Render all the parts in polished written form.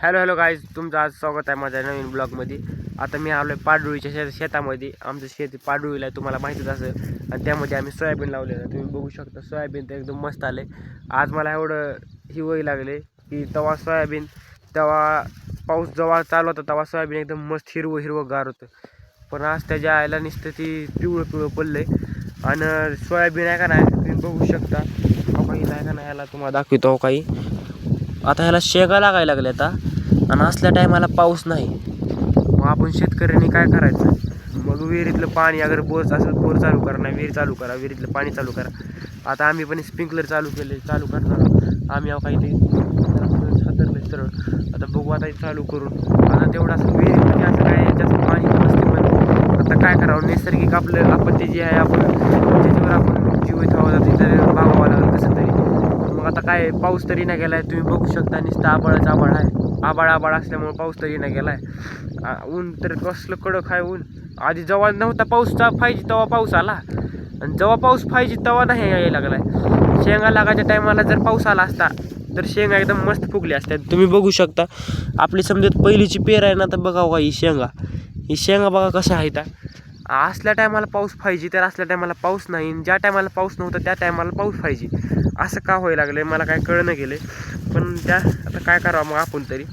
Hello guys, तुमचं आज स्वागत आहे माझ्या नवीन ब्लॉगमध्ये. आता मी आलो आहे पाडळीच्या शेतामध्ये. आमचं शेत पाडळीला आहे, तुम्हाला माहितीच असेल. आणि त्यामध्ये आम्ही सोयाबीन लावलेलं आहे. तुम्ही बघू शकता सोयाबीन तर एकदम मस्त आले. आज मला एवढं हिवाई लागले की तेव्हा सोयाबीन, तेव्हा पाऊस जेव्हा चालू होता तेव्हा सोयाबीन एकदम मस्त हिरवं गार होतं. पण आज त्याच्या आयला नुसतं ती पिवळं पडलं आहे. आणि सोयाबीन आहे का नाही, तुम्ही बघू शकता. काही नाही का नाही, याला तुम्हाला दाखवतो काही. आता ह्याला शेगा लागायला लागल्या आता, आणि असल्या टायमाला पाऊस नाही. मग आपण शेतकऱ्यांनी काय करायचं? मग विहिरीतलं पाणी, अगर बोर असेल बोर चालू करा, नाही विहीर चालू करा, विहिरीतलं पाणी चालू करा. आता आम्ही पण स्प्रिंकलर चालू करणार आहोत. आम्ही काही ते हातरलं सरळ. आता बघू आता चालू करून. आता तेवढं असं विहिरीमध्ये असं काय जास्त पाणी नसते. पण आता काय करावं, नैसर्गिक आपलं आपत्ती जी आहे, आपण त्याच्यावर आपण जीवित हवा जाते तर भागावं लागेल कसं तरी. मग आता काय, पाऊस तरी नाही गेलाय. तुम्ही बघू शकता नुसतं आबाळच आबाळ आहे. आबाळ असल्यामुळे पाऊस तरी नाही गेलाय. ऊन तर कसलं कडक आहे ऊन. आधी जेव्हा नव्हता पाऊसचा पाहिजे तेव्हा पाऊस आला, आणि जेव्हा पाऊस पाहिजे तेव्हा नाही यायला लागलाय. शेंगा लागायच्या टायमाला जर पाऊस आला असता तर शेंगा एकदम मस्त फुगली असतात. तुम्ही बघू शकता आपली समजत पहिलीची पेर आहे ना, तर बघा का ही शेंगा बघा कशा आहेत. असल्या टायमाला पाऊस पाहिजे तर असल्या टायमाला पाऊस नाही, ज्या टायमाला पाऊस नव्हता त्या टायमाला पाऊस पाहिजे. असं का व्हायला लागलं मला काय कळणं गेलं. पण आता काय करावं मग आपण तरी.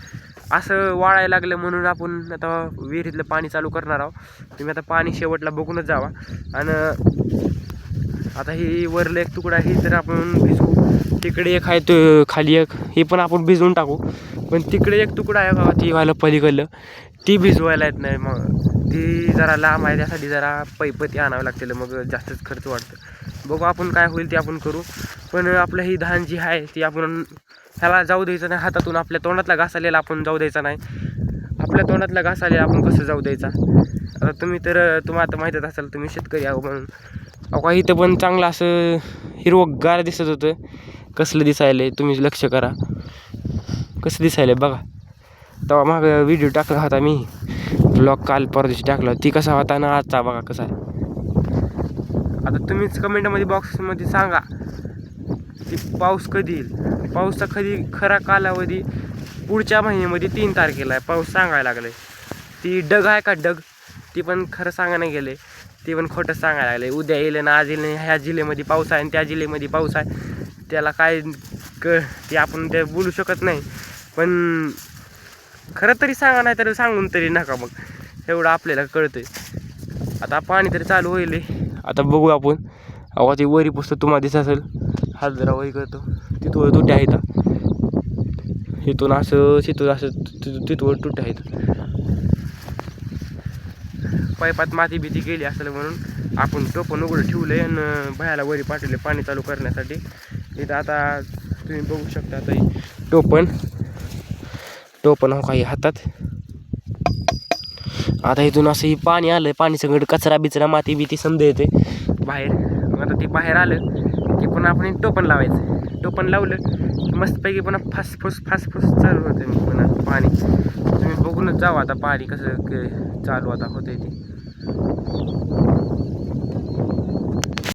असं वाळायला लागलं म्हणून आपण आता विहिरीतलं पाणी चालू करणार आहोत. तुम्ही आता पाणी शेवटला बघूनच जावा. आणि आता ही वरलं एक तुकडा ही तर आपण भिजवू. तिकडे एक आहे तो खाली एक, हे पण आपण भिजवून टाकू. पण तिकडे एक तुकडा आहे का ती व्हायला पलीकडलं, ती भिजवायला येत नाही. मग ती जरा लांब आहे, त्यासाठी जरा पैपती आणावं लागतील, मग जास्तच खर्च वाटतं. बघू आपण काय होईल ते आपण करू. पण आपलं ही धान जी आहे ती आपण ह्याला जाऊ द्यायचं नाही हातातून. आपल्या तोंडातला घास आलेला आपण जाऊ द्यायचा नाही. आपल्या तोंडातला घास आलेला आपण कसं जाऊ द्यायचा? आता तुम्हाला आता माहीतच असेल, तुम्ही शेतकरी आहो म्हणून. अहो इथं पण चांगलं असं हिरवंगार दिसत होतं. कसलं दिसायलं तुम्ही लक्ष करा, कसं दिसायलं बघा. तेव्हा मागं व्हिडिओ टाकला होता मी, ब्लॉग काल परदेशी टाकला, ती कसा होता ना आजचा बघा कसा आहे. आता तुम्हीच कमेंटमध्ये बॉक्समध्ये सांगा की पाऊस कधी येईल. पाऊसचा खरा कालावधी पुढच्या महिन्यामध्ये 3 तारखेला आहे पाऊस सांगायला लागले. ती डग आहे का डग, ती पण खरं सांगायला गेले, ती पण खोटं सांगायला लागले. उद्या येईल ना आज येईल नाही, ह्या जिल्ह्यामध्ये पाऊस आहे आणि त्या जिल्ह्यामध्ये पाऊस आहे. त्याला काय ते आपण ते बोलू शकत नाही. पण खरं तरी सांगा, नाही तर सांगून तरी नका. मग एवढं आपल्याला कळतंय. आता पाणी तरी चालू होईल. आता बघू आपण. अहो ती वरी पुस्तक तुम्हाला दिसत असेल, हात जरा वरी करतो, तिथवर तुट्या आहेत. इथून असं तिथवर तुट्या आहेत. पाईपात माती भीती गेली असेल म्हणून आपण टोपण उघडं ठेवलंय आणि बाहेरला वरी पाठवले पाणी चालू करण्यासाठी. इथं आता तुम्ही बघू शकता आता टोपण हो काही हातात. आता इथून असं ही पाणी आलं, पाणी सगळं कचरा बिचरा माती बिती समजा येते बाहेर. मग आता ते बाहेर आलं की पण आपण टोपण लावायचं. टोपण लावलं की मस्तपैकी पुन्हा फासफूस चालू होते. मग पुन्हा पाणी तुम्ही बघूनच जावं आता पाणी कसं चालू आता होते ते.